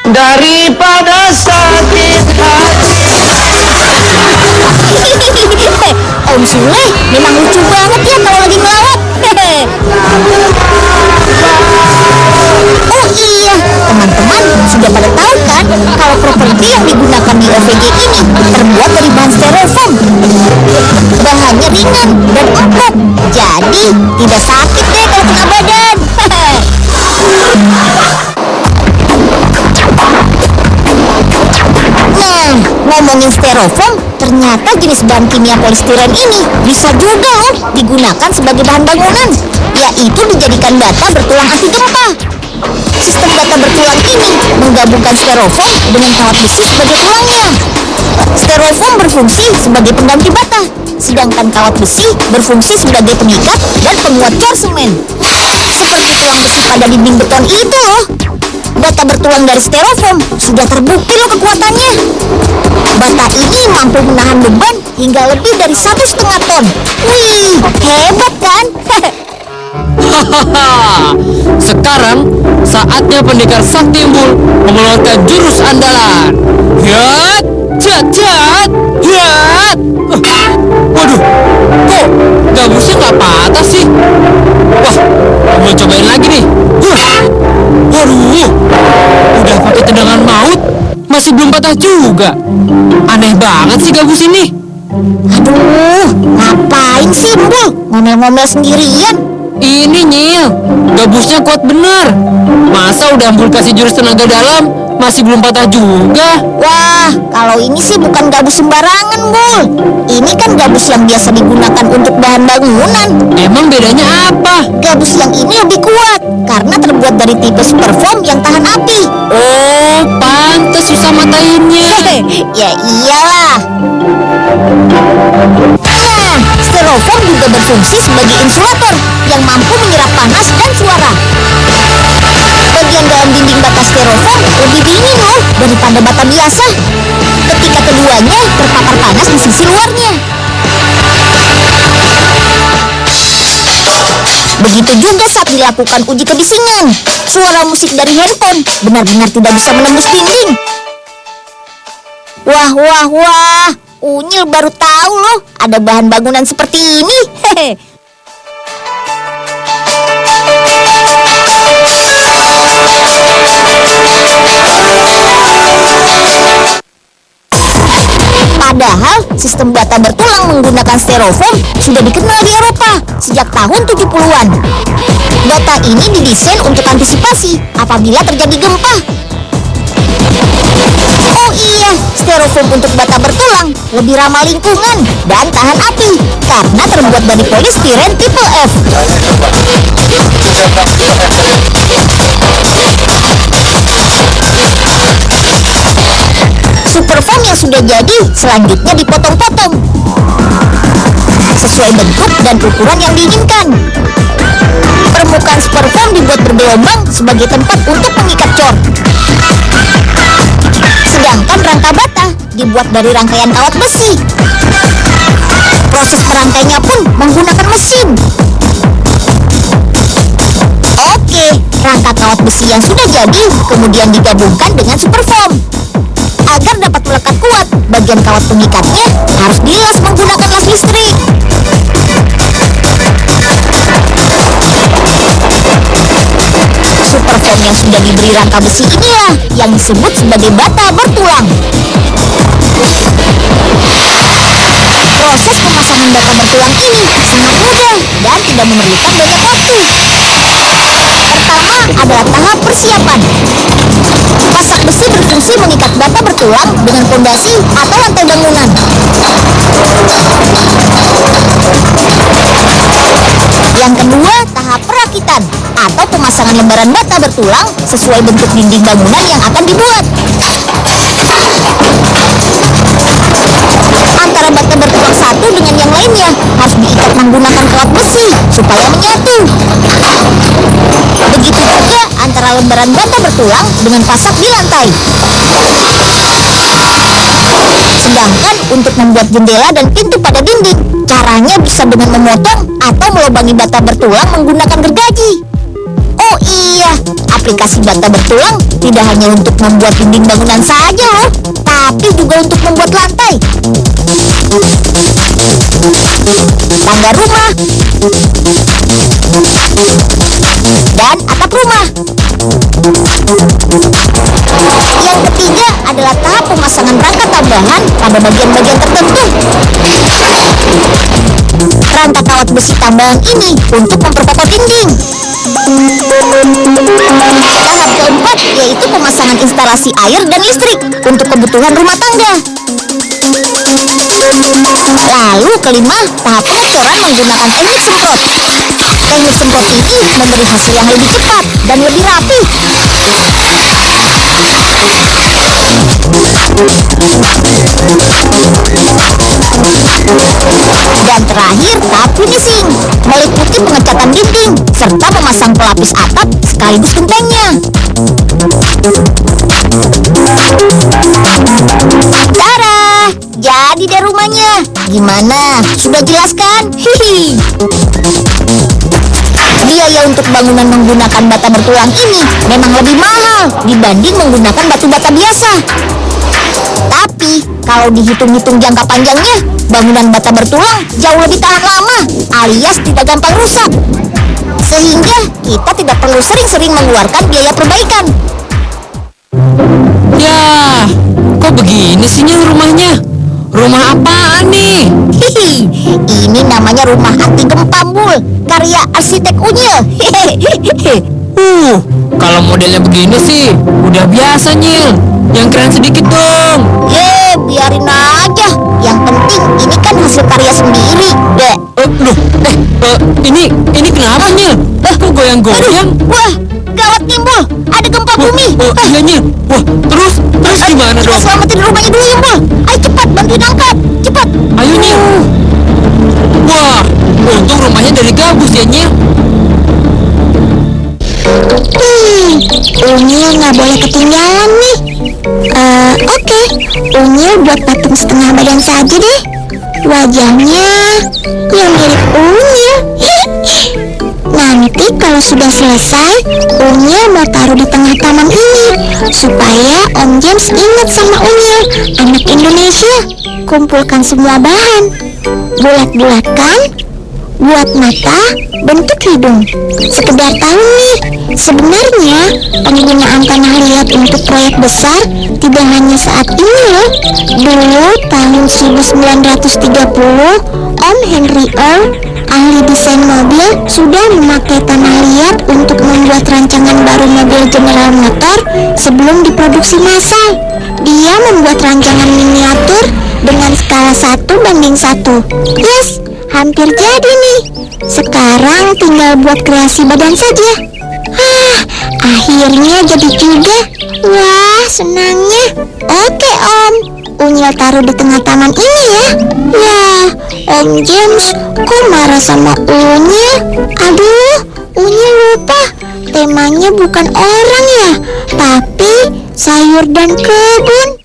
Daripada sakit hati. Om Sule memang lucu banget ya kalau lagi ngelawak. Oh iya, teman-teman sudah pada tahu kan kalau properti yang digunakan di OVJ ini terbuat dari bahan styrofoam. Bahannya ringan dan empuk, jadi tidak sakit deh kalau kena badan. Nah, ngomongin styrofoam, ternyata jenis bahan kimia polistiren ini bisa juga loh digunakan sebagai bahan bangunan, yaitu dijadikan bata bertulang anti gempa. Sistem bata bertulang ini menggabungkan styrofoam dengan kawat besi sebagai tulangnya. Styrofoam berfungsi sebagai pengganti bata, sedangkan kawat besi berfungsi sebagai pengikat dan penguat cor semen. Seperti tulang besi pada dinding beton itu loh. Bata bertulang dari styrofoam sudah terbukti loh kekuatannya. Bata ini mampu menahan beban hingga lebih dari 1,5 ton. Wih, hebat kan? Hahaha. Sekarang saatnya pendekar sakti Embul mengeluarkan jurus andalan. Yat, jat, yat. Waduh, kok gabusnya nggak patah sih? Wah, mau cobain lagi nih. Waduh, udah pakai tendangan maut, masih belum patah juga. Aneh banget sih gabus ini. Aduh, ngapain sih Embul ngomel-ngomel sendirian? Ini Nyil, gabusnya kuat bener. Masa udah Embul kasih jurus tenaga dalam, masih belum patah juga? Wah, kalau ini sih bukan gabus sembarangan, Bul. Ini kan gabus yang biasa digunakan untuk bahan bangunan. Emang bedanya apa? Gabus yang ini lebih kuat karena terbuat dari tipe superfoam yang tahan api. Oh, pantes susah matainnya. Ya iyalah. Nah, styrofoam juga berfungsi sebagai insulator yang mampu menyerap panas dan suara. Bagian dalam dinding bata styrofoam lebih dingin loh daripada bata biasa. Ketika keduanya terpapar panas di sisi luarnya. Begitu juga saat dilakukan uji kebisingan. Suara musik dari handphone benar-benar tidak bisa menembus dinding. Wah, Unyil baru tahu loh ada bahan bangunan seperti ini. Hehe. Padahal sistem bata bertulang menggunakan styrofoam sudah dikenal di Eropa sejak tahun 70-an. Bata ini didesain untuk antisipasi apabila terjadi gempa. Oh iya, styrofoam untuk bata bertulang lebih ramah lingkungan dan tahan api karena terbuat dari polistiren tipe F. Superfoam yang sudah jadi selanjutnya dipotong-potong sesuai bentuk dan ukuran yang diinginkan. Permukaan superfoam dibuat bergelombang sebagai tempat untuk mengikat cor. Sedangkan rangka bata dibuat dari rangkaian kawat besi. Proses perangkainya pun menggunakan mesin. Oke, rangka kawat besi yang sudah jadi kemudian digabungkan dengan superfoam. Agar dapat melekat kuat, bagian kawat pengikatnya harus dilas menggunakan las listrik. Superfoam yang sudah diberi rangka besi inilah yang disebut sebagai bata bertulang. Proses pemasangan bata bertulang ini sangat mudah dan tidak memerlukan banyak waktu. Pertama adalah tahap persiapan. Pasak besi berfungsi mengikat bata bertulang dengan fondasi atau lantai bangunan. Yang kedua, tahap perakitan atau pemasangan lembaran bata bertulang sesuai bentuk dinding bangunan yang akan dibuat. yang lainnya harus diikat menggunakan kawat besi supaya menyatu. Begitu juga antara lembaran bata bertulang dengan pasak di lantai. Sedangkan untuk membuat jendela dan pintu pada dinding, caranya bisa dengan memotong atau melubangi bata bertulang menggunakan gergaji. Oh iya, aplikasi bata bertulang tidak hanya untuk membuat dinding bangunan saja loh, tapi juga untuk membuat lantai, tangga rumah, dan atap rumah. Yang ketiga adalah tahap pemasangan rangka tambahan pada bagian-bagian tertentu. Rangka kawat besi tambahan ini untuk memperkokoh dinding. Tahap keempat yaitu pemasangan instalasi air dan listrik untuk kebutuhan rumah tangga. Lalu kelima, tahap pengecoran menggunakan teknik semprot. Teknik semprot ini memberi hasil yang lebih cepat dan lebih rapi. Dan terakhir, tahap finishing, meliputi pengecatan dinding serta memasang pelapis atap sekaligus gentengnya. Tara, jadi deh rumahnya. Gimana? Sudah jelas kan? Hihi. Biaya untuk bangunan menggunakan bata bertulang ini memang lebih mahal dibanding menggunakan batu bata biasa. Tapi kalau dihitung-hitung jangka panjangnya, bangunan bata bertulang jauh lebih tahan lama alias tidak gampang rusak. Sehingga kita tidak perlu sering-sering mengeluarkan biaya perbaikan. Ya, kok begini sih Nyil rumahnya? Rumah apaan nih? Hihi, ini namanya rumah anti gempa Bul, karya arsitek Unyil. Kalau modelnya begini sih udah biasa Nyil. Yang keren sedikit dong. Biarin aja. Yang penting ini kan hasil karya sendiri. Ini kenapa Nyil? Kok goyang-goyang? Wah, gawat nih Bul, ada gempa bumi. Iya Nyil. Wah, terus gimana Kita dong? selamatin rumahnya dulu ya Bul. Ayo cepat, bantuin angkat. Cepat. Ayo Nyil. Wah, untung rumahnya dari gabus ya Nyil. Unyil nggak boleh ketinggalan nih. Oke, Unyil buat patung setengah badan saja deh. Wajahnya yang mirip Unyil. Nanti kalau sudah selesai, Unyil mau taruh di tengah taman ini supaya Om James ingat sama Unyil, anak Indonesia. Kumpulkan semua bahan, bulat-bulatkan, buat mata, bentuk hidung. Sekedar tahu nih, sebenarnya penggunaan tanah liat untuk proyek besar tidak hanya saat ini loh. Dulu tahun 1930, Om Henry Earl, ahli desain mobil, sudah memakai tanah liat untuk membuat rancangan baru mobil General Motor sebelum diproduksi massal. Dia membuat rancangan miniatur dengan skala 1:1. Yes, hampir jadi nih. Sekarang tinggal buat kreasi badan saja. Akhirnya jadi juga. Wah, senangnya. Oke Om, Unyil taruh di tengah taman ini ya. Ya, Om James kok marah sama Unyil? Aduh, Unyil lupa. Temanya bukan orang ya, tapi sayur dan kebun.